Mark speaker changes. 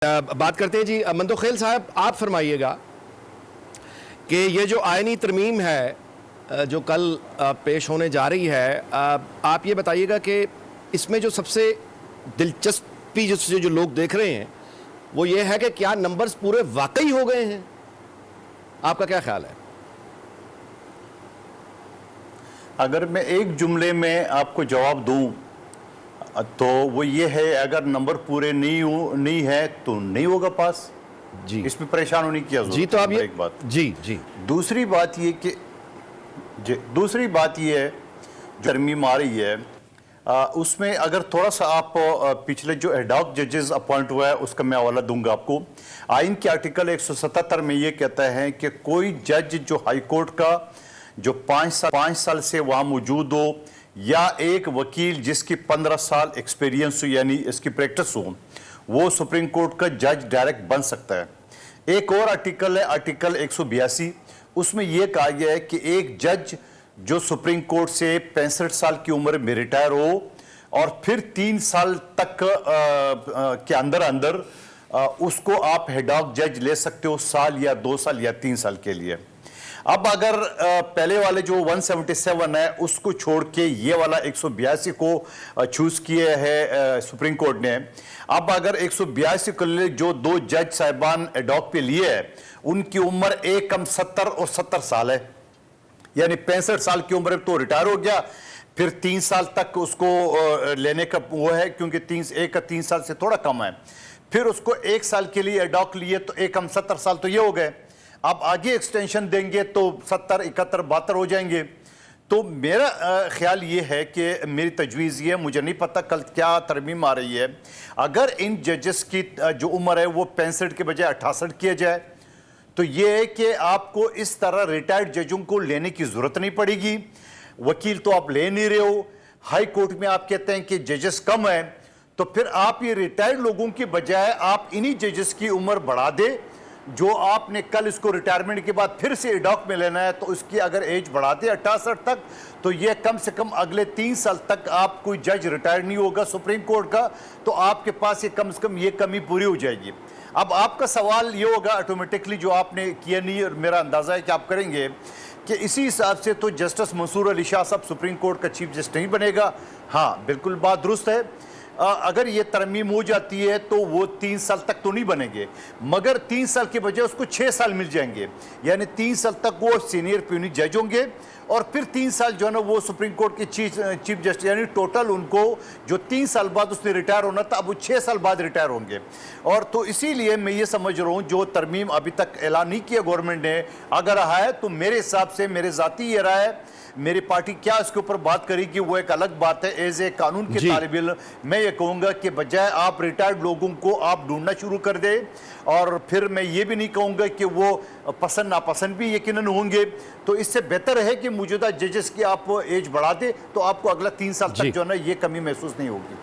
Speaker 1: बात करते हैं जी मंदोखेल साहब, आप फरमाइएगा कि ये जो आइनी तरमीम है जो कल पेश होने जा रही है, आप ये बताइएगा कि इसमें जो सबसे दिलचस्पी जो लोग देख रहे हैं वो ये है कि क्या नंबर्स पूरे वाकई हो गए हैं? आपका क्या ख्याल है?
Speaker 2: अगर मैं एक जुमले में आपको जवाब दूं तो वो ये है, अगर नंबर पूरे नहीं है तो नहीं होगा पास
Speaker 1: जी,
Speaker 2: इसमें परेशान होने की जरूरत
Speaker 1: जी। तो आप ये
Speaker 2: एक बात
Speaker 1: जी जी
Speaker 2: दूसरी बात ये कि है जो तरमीम आ रही है उसमें अगर थोड़ा सा आप पिछले जो एडॉक जजेस अपॉइंट हुआ है उसका मैं हवाला दूंगा आपको। आइन के आर्टिकल 177 में ये कहता है कि कोई जज जो हाई कोर्ट का जो 5 साल से वहां मौजूद हो या एक वकील जिसकी 15 साल एक्सपीरियंस हो यानी इसकी प्रैक्टिस हो, वो सुप्रीम कोर्ट का जज डायरेक्ट बन सकता है। एक और आर्टिकल है आर्टिकल 182, उसमें यह कहा गया है कि एक जज जो सुप्रीम कोर्ट से 65 साल की उम्र में रिटायर हो और फिर 3 साल तक के अंदर उसको आप हेडॉक जज ले सकते हो, साल या 2 साल या 3 साल के लिए। अब अगर पहले वाले जो 177 है उसको छोड़ के ये वाला 182 को चूज किए है सुप्रीम कोर्ट ने, अब अगर 182 के लिए जो 2 जज साहिबान एडॉक पे लिए है उनकी उम्र एक कम 70 और 70 साल है, यानी 65 साल की उम्र तो रिटायर हो गया, फिर 3 साल तक उसको लेने का वो है क्योंकि 3 साल से थोड़ा कम है, फिर उसको 1 साल के लिए एडॉक लिए तो एक कम 70 साल तो ये हो गए। अब आगे एक्सटेंशन देंगे तो 70, 71, 72 हो जाएंगे। तो मेरा ख्याल ये है कि मेरी तजवीज़ ये, मुझे नहीं पता कल क्या तरमीम आ रही है, अगर इन जजेस की जो उम्र है वो 65 के बजाय 68 किया जाए तो ये है कि आपको इस तरह रिटायर्ड जजों को लेने की ज़रूरत नहीं पड़ेगी। वकील तो आप ले नहीं रहे हो, हाई कोर्ट में आप कहते हैं कि जजेस कम है, तो फिर आप ये रिटायर्ड लोगों के बजाय आप इन्हीं जजेस की उम्र बढ़ा दे जो आपने कल इसको रिटायरमेंट के बाद फिर से एडॉक में लेना है, तो उसकी अगर एज बढ़ा दे 68 तक, तो ये कम से कम अगले 3 साल तक आप कोई जज रिटायर नहीं होगा सुप्रीम कोर्ट का, तो आपके पास ये कम से कम ये कमी पूरी हो जाएगी। अब आपका सवाल ये होगा ऑटोमेटिकली जो आपने किया नहीं, और मेरा अंदाजा है कि आप करेंगे कि इसी हिसाब से तो जस्टिस मंसूर अली शाह साहब सुप्रीम कोर्ट का चीफ जस्टिस नहीं बनेगा। हाँ, बिल्कुल बात दुरुस्त है, अगर ये तरमीम हो जाती है तो वो 3 साल तक तो नहीं बनेंगे, मगर 3 साल के बजाय उसको 6 साल मिल जाएंगे, यानी 3 साल तक वो सीनियर प्यूनी जज होंगे और फिर 3 साल जो है ना वो सुप्रीम कोर्ट के चीफ जस्टिस, यानी टोटल उनको जो 3 साल बाद उसने रिटायर होना था अब वो 6 साल बाद रिटायर होंगे। और तो इसीलिए मैं ये समझ रहा हूँ जो तरमीम अभी तक ऐलान नहीं किया गवर्नमेंट ने, अगर रहा है तो मेरे हिसाब से, मेरे ज़ाती ये राय है, मेरी पार्टी क्या इसके ऊपर बात करेगी वो एक अलग बात है। एज ए कानून के तालिब इल्म मैं ये कहूँगा कि बजाय आप रिटायर्ड लोगों को आप ढूंढना शुरू कर दे, और फिर मैं ये भी नहीं कहूँगा कि वो पसंद नापसंद भी यकीनन होंगे, तो इससे बेहतर है कि मौजूदा जजेस की आप एज बढ़ा दे तो आपको अगला 3 साल तक जो है ना ये कमी महसूस नहीं होगी।